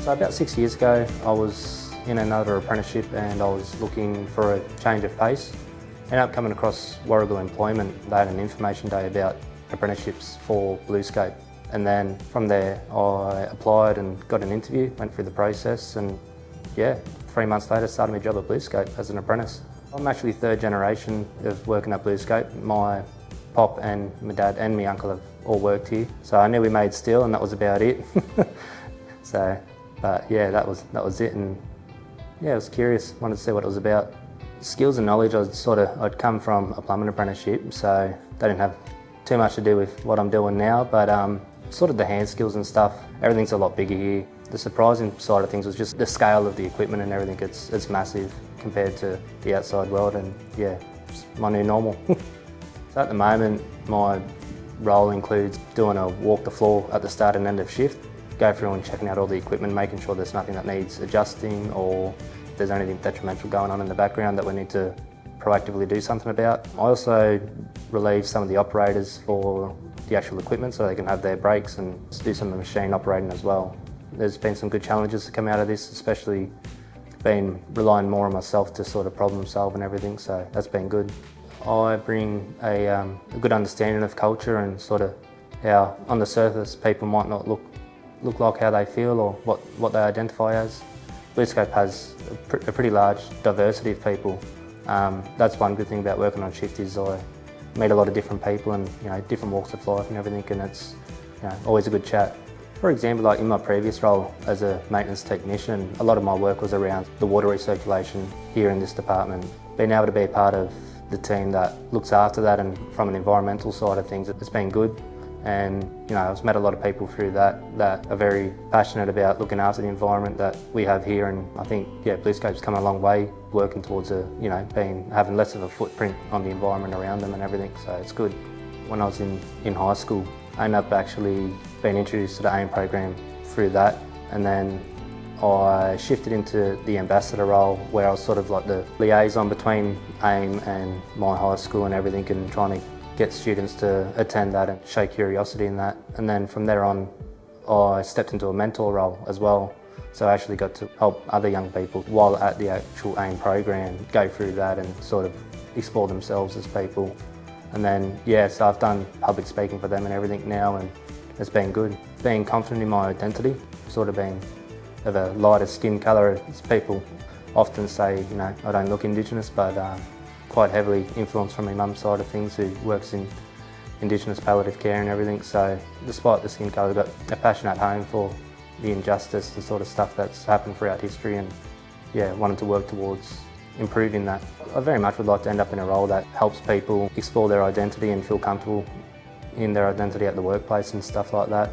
So about 6 years ago, I was in another apprenticeship and I was looking for a change of pace. Ended up coming across Wiradjuri Employment. They had an information day about apprenticeships for BlueScope. And then from there, I applied and got an interview, went through the process, and yeah, 3 months later, started my job at BlueScope as an apprentice. I'm actually third generation of working at BlueScope. My pop and my dad and my uncle have all worked here. So I knew we made steel and that was about it. But yeah, that was it. And yeah, I was curious, wanted to see what it was about. Skills and knowledge, I'd come from a plumbing apprenticeship, so they didn't have too much to do with what I'm doing now, but sort of the hand skills and stuff, everything's a lot bigger here. The surprising side of things was just the scale of the equipment and everything. It's massive compared to the outside world, and yeah, it's my new normal. So at the moment, my role includes doing a walk the floor at the start and end of shift, go through and checking out all the equipment, making sure there's nothing that needs adjusting or if there's anything detrimental going on in the background that we need to proactively do something about. I also relieve some of the operators for the actual equipment so they can have their breaks and do some of the machine operating as well. There's been some good challenges to come out of this, especially been relying more on myself to sort of problem solve and everything, so that's been good. I bring a good understanding of culture and sort of how on the surface people might not look like how they feel or what they identify as. BlueScope has a pretty large diversity of people. That's one good thing about working on shift is I meet a lot of different people and different walks of life and everything, and it's always a good chat. For example, like in my previous role as a maintenance technician, a lot of my work was around the water recirculation here in this department. Being able to be a part of the team that looks after that and from an environmental side of things, it's been good. And I've met a lot of people through that are very passionate about looking after the environment that we have here, and I think BlueScope's come a long way working towards having less of a footprint on the environment around them and everything, so it's good. When I was in high school, I ended up actually being introduced to the AIM program through that, and then I shifted into the ambassador role where I was sort of like the liaison between AIM and my high school and everything, and trying to get students to attend that and show curiosity in that. And then from there on, I stepped into a mentor role as well. So I actually got to help other young people while at the actual AIM program go through that and sort of explore themselves as people. And then, so I've done public speaking for them and everything now, and it's been good. Being confident in my identity, sort of being of a lighter skin colour, as people often say, I don't look Indigenous, but quite heavily influenced from my mum's side of things, who works in Indigenous palliative care and everything. So despite the skin colour, I've got a passion at home for the injustice, the sort of stuff that's happened throughout history, and wanted to work towards improving that. I very much would like to end up in a role that helps people explore their identity and feel comfortable in their identity at the workplace and stuff like that.